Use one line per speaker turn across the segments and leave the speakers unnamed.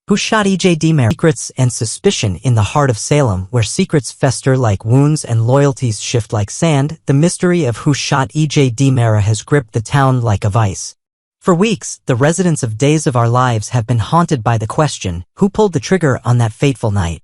Who shot E.J. DiMera? Secrets and suspicion in the heart of Salem, where secrets fester like wounds and loyalties shift like sand, the mystery of who shot E.J. DiMera has gripped the town like a vice. For weeks, the residents of Days of Our Lives have been haunted by the question, who pulled the trigger on that fateful night?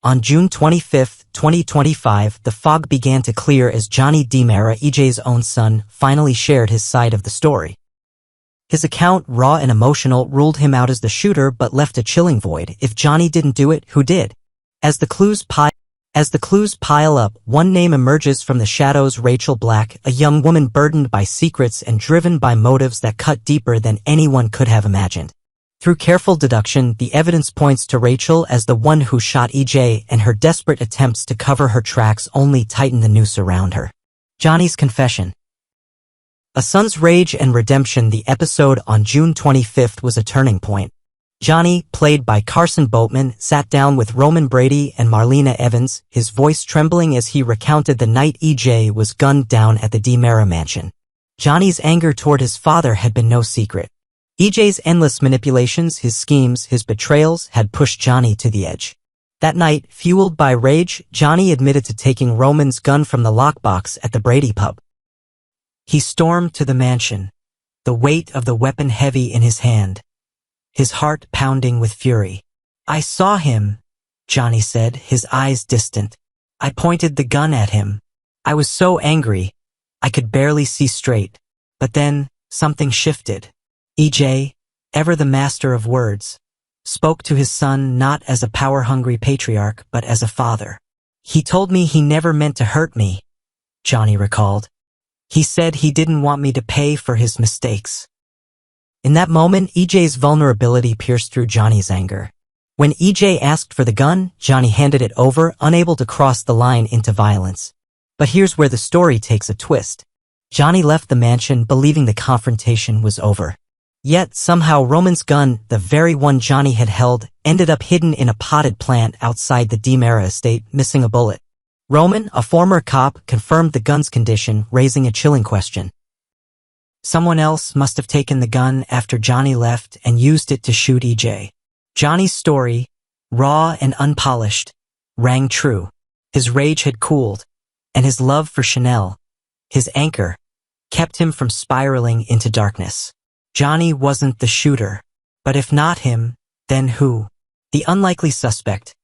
On June 25, 2025, the fog began to clear as Johnny DiMera, E.J.'s own son, finally shared his side of the story. His account, raw and emotional, ruled him out as the shooter but left a chilling void. If Johnny didn't do it, who did? As the clues pile up, one name emerges from the shadows: Rachel Black, a young woman burdened by secrets and driven by motives that cut deeper than anyone could have imagined. Through careful deduction, the evidence points to Rachel as the one who shot E.J., and her desperate attempts to cover her tracks only tighten the noose around her. Johnny's confession. A son's rage and redemption. The episode on June 25 was a turning point. Johnny, played by Carson Boatman, sat down with Roman Brady and Marlena Evans, his voice trembling as he recounted the night E.J. was gunned down at the DiMera mansion. Johnny's anger toward his father had been no secret. E.J.'s endless manipulations, his schemes, his betrayals had pushed Johnny to the edge. That night, fueled by rage, Johnny admitted to taking Roman's gun from the lockbox at the Brady pub. He stormed to the mansion, the weight of the weapon heavy in his hand, his heart pounding with fury. "I saw him," Johnny said, his eyes distant. "I pointed the gun at him. I was so angry, I could barely see straight. But then, something shifted. E.J., ever the master of words, spoke to his son not as a power-hungry patriarch but as a father. He told me he never meant to hurt me," Johnny recalled. "He said he didn't want me to pay for his mistakes." In that moment, E.J.'s vulnerability pierced through Johnny's anger. When E.J. asked for the gun, Johnny handed it over, unable to cross the line into violence. But here's where the story takes a twist. Johnny left the mansion believing the confrontation was over. Yet, somehow Roman's gun, the very one Johnny had held, ended up hidden in a potted plant outside the DiMera estate, missing a bullet. Roman, a former cop, confirmed the gun's condition, raising a chilling question. Someone else must have taken the gun after Johnny left and used it to shoot E.J. Johnny's story, raw and unpolished, rang true. His rage had cooled, and his love for Chanel, his anchor, kept him from spiraling into darkness. Johnny wasn't the shooter. But if not him, then who? The unlikely suspect.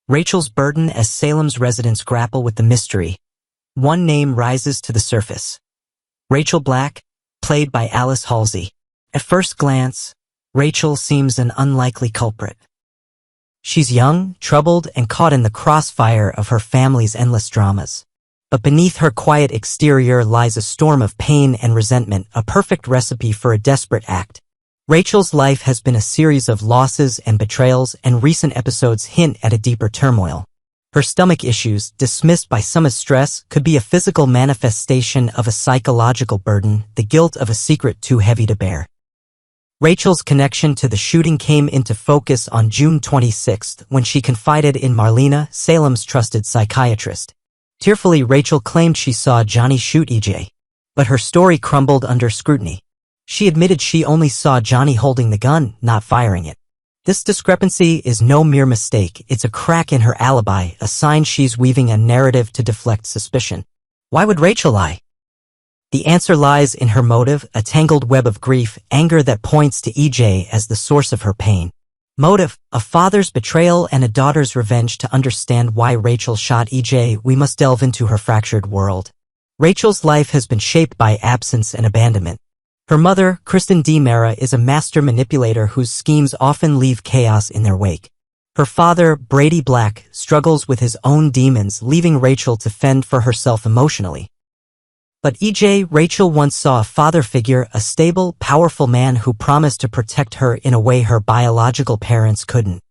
Rachel's burden as Salem's residents grapple with the mystery. One name rises to the surface. Rachel Black, played by Alice Halsey. At first glance, Rachel seems an unlikely culprit. She's young, troubled, and caught in the crossfire of her family's endless dramas. But beneath her quiet exterior lies a storm of pain and resentment, a perfect recipe for a desperate act. Rachel's life has been a series of losses and betrayals, and recent episodes hint at a deeper turmoil. Her stomach issues, dismissed by some as stress, could be a physical manifestation of a psychological burden, the guilt of a secret too heavy to bear. Rachel's connection to the shooting came into focus on June 26 when she confided in Marlena, Salem's trusted psychiatrist. Tearfully, Rachel claimed she saw Johnny shoot E.J. But her story crumbled under scrutiny. She admitted she only saw Johnny holding the gun, not firing it. This discrepancy is no mere mistake, it's a crack in her alibi, a sign she's weaving a narrative to deflect suspicion. Why would Rachel lie? The answer lies in her motive, a tangled web of grief, anger that points to E.J. as the source of her pain. Motive, a father's betrayal and a daughter's revenge. To understand why Rachel shot E.J., we must delve into her fractured world. Rachel's life has been shaped by absence and abandonment. Her mother, Kristen DiMera, is a master manipulator whose schemes often leave chaos in their wake. Her father, Brady Black, struggles with his own demons, leaving Rachel to fend for herself emotionally. But E.J. Rachel once saw a father figure, a stable, powerful man who promised to protect her in a way her biological parents couldn't.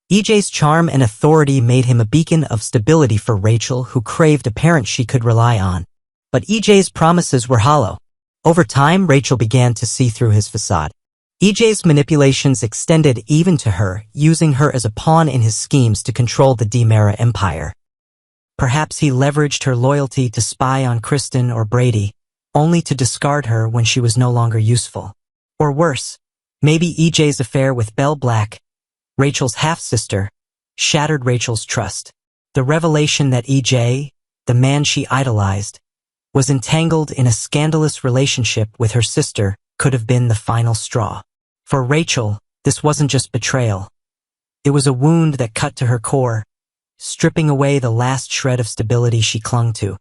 E.J.'s charm and authority made him a beacon of stability for Rachel, who craved a parent she could rely on. But E.J.'s promises were hollow. Over time, Rachel began to see through his facade. E.J.'s manipulations extended even to her, using her as a pawn in his schemes to control the DiMera empire. Perhaps he leveraged her loyalty to spy on Kristen or Brady, only to discard her when she was no longer useful. Or worse, maybe E.J.'s affair with Belle Black, Rachel's half-sister, shattered Rachel's trust. The revelation that EJ, the man she idolized, was entangled in a scandalous relationship with her sister could have been the final straw. For Rachel, this wasn't just betrayal. It was a wound that cut to her core, stripping away the last shred of stability she clung to.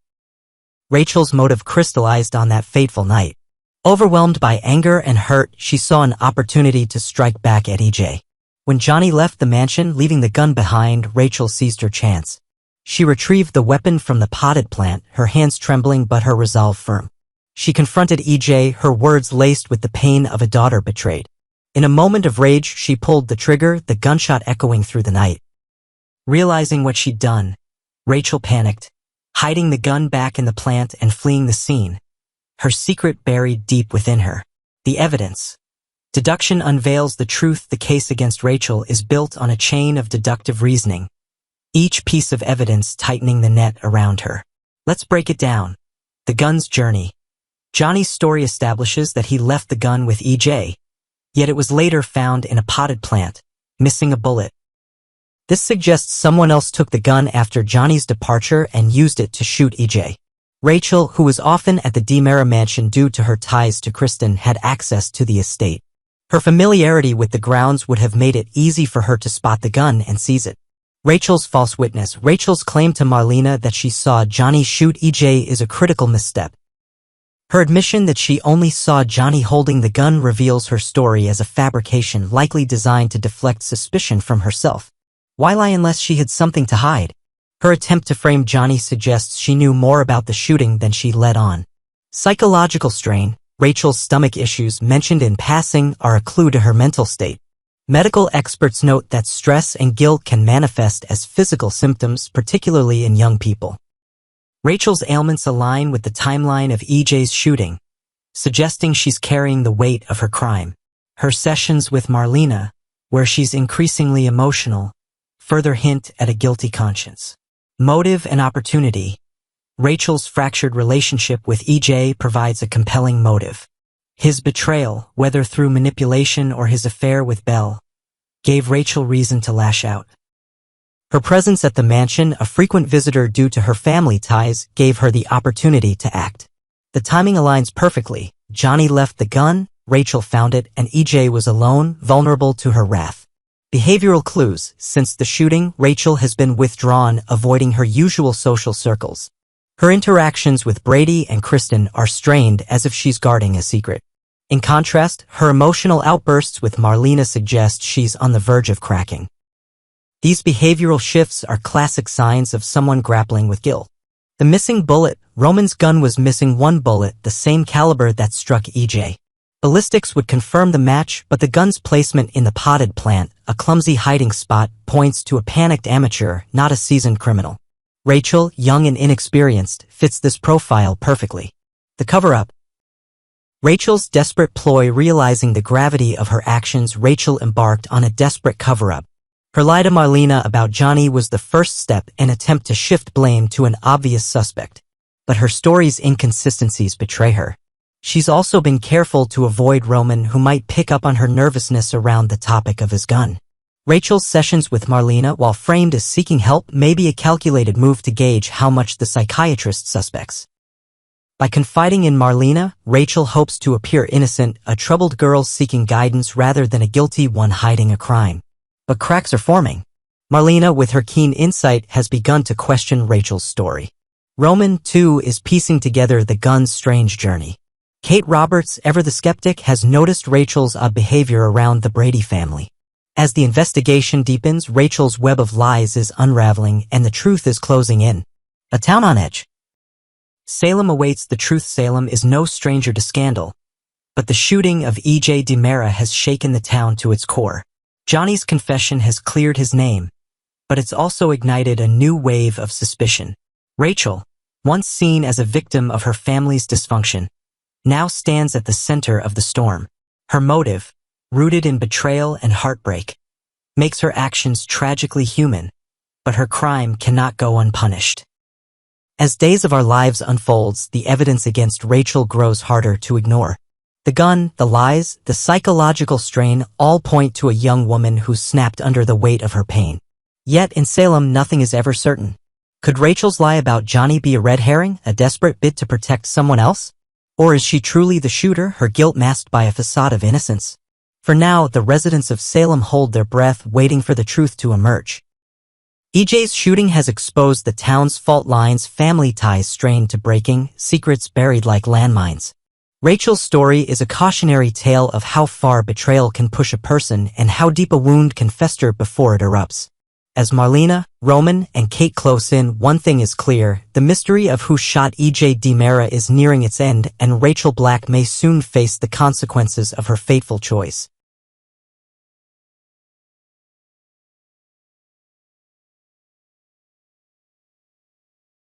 Rachel's motive crystallized on that fateful night. Overwhelmed by anger and hurt, she saw an opportunity to strike back at EJ. When Johnny left the mansion, leaving the gun behind, Rachel seized her chance. She retrieved the weapon from the potted plant, her hands trembling but her resolve firm. She confronted EJ, her words laced with the pain of a daughter betrayed. In a moment of rage, she pulled the trigger, the gunshot echoing through the night. Realizing what she'd done, Rachel panicked, hiding the gun back in the plant and fleeing the scene, her secret buried deep within her. The evidence. Deduction unveils the truth. The case against Rachel is built on a chain of deductive reasoning, each piece of evidence tightening the net around her. Let's break it down. The gun's journey. Johnny's story establishes that he left the gun with EJ, yet it was later found in a potted plant, missing a bullet. This suggests someone else took the gun after Johnny's departure and used it to shoot EJ. Rachel, who was often at the DiMera mansion due to her ties to Kristen, had access to the estate. Her familiarity with the grounds would have made it easy for her to spot the gun and seize it. Rachel's false witness. Rachel's claim to Marlena that she saw Johnny shoot EJ is a critical misstep. Her admission that she only saw Johnny holding the gun reveals her story as a fabrication likely designed to deflect suspicion from herself. Why lie unless she had something to hide? Her attempt to frame Johnny suggests she knew more about the shooting than she let on. Psychological strain. Rachel's stomach issues mentioned in passing are a clue to her mental state. Medical experts note that stress and guilt can manifest as physical symptoms, particularly in young people. Rachel's ailments align with the timeline of EJ's shooting, suggesting she's carrying the weight of her crime. Her sessions with Marlena, where she's increasingly emotional, further hint at a guilty conscience. Motive and opportunity. Rachel's fractured relationship with EJ provides a compelling motive. His betrayal, whether through manipulation or his affair with Belle, gave Rachel reason to lash out. Her presence at the mansion, a frequent visitor due to her family ties, gave her the opportunity to act. The timing aligns perfectly. Johnny left the gun, Rachel found it, and EJ was alone, vulnerable to her wrath. Behavioral clues. Since the shooting, Rachel has been withdrawn, avoiding her usual social circles. Her interactions with Brady and Kristen are strained, as if she's guarding a secret. In contrast, her emotional outbursts with Marlena suggest she's on the verge of cracking. These behavioral shifts are classic signs of someone grappling with guilt. The missing bullet. Roman's gun was missing one bullet, the same caliber that struck EJ. Ballistics would confirm the match, but the gun's placement in the potted plant, a clumsy hiding spot, points to a panicked amateur, not a seasoned criminal. Rachel, young and inexperienced, fits this profile perfectly. The cover-up. Rachel's desperate ploy. Realizing the gravity of her actions, Rachel embarked on a desperate cover-up. Her lie to Marlena about Johnny was the first step, an attempt to shift blame to an obvious suspect. But her story's inconsistencies betray her. She's also been careful to avoid Roman, who might pick up on her nervousness around the topic of his gun. Rachel's sessions with Marlena, while framed as seeking help, may be a calculated move to gauge how much the psychiatrist suspects. By confiding in Marlena, Rachel hopes to appear innocent, a troubled girl seeking guidance rather than a guilty one hiding a crime. But cracks are forming. Marlena, with her keen insight, has begun to question Rachel's story. Roman, too, is piecing together the gun's strange journey. Kate Roberts, ever the skeptic, has noticed Rachel's odd behavior around the Brady family. As the investigation deepens, Rachel's web of lies is unraveling and the truth is closing in. A town on edge. Salem awaits the truth. Salem is no stranger to scandal, but the shooting of EJ DiMera has shaken the town to its core. Johnny's confession has cleared his name, but it's also ignited a new wave of suspicion. Rachel, once seen as a victim of her family's dysfunction, now stands at the center of the storm. Her motive, rooted in betrayal and heartbreak, makes her actions tragically human, but her crime cannot go unpunished. As Days of Our Lives unfolds, the evidence against Rachel grows harder to ignore. The gun, the lies, the psychological strain all point to a young woman who snapped under the weight of her pain. Yet in Salem nothing is ever certain. Could Rachel's lie about Johnny be a red herring, a desperate bid to protect someone else? Or is she truly the shooter, her guilt masked by a facade of innocence? For now, the residents of Salem hold their breath, waiting for the truth to emerge. EJ's shooting has exposed the town's fault lines, family ties strained to breaking, secrets buried like landmines. Rachel's story is a cautionary tale of how far betrayal can push a person and how deep a wound can fester before it erupts. As Marlena, Roman, and Kate close in, one thing is clear: the mystery of who shot EJ DiMera is nearing its end, and Rachel Black may soon face the consequences of her fateful choice.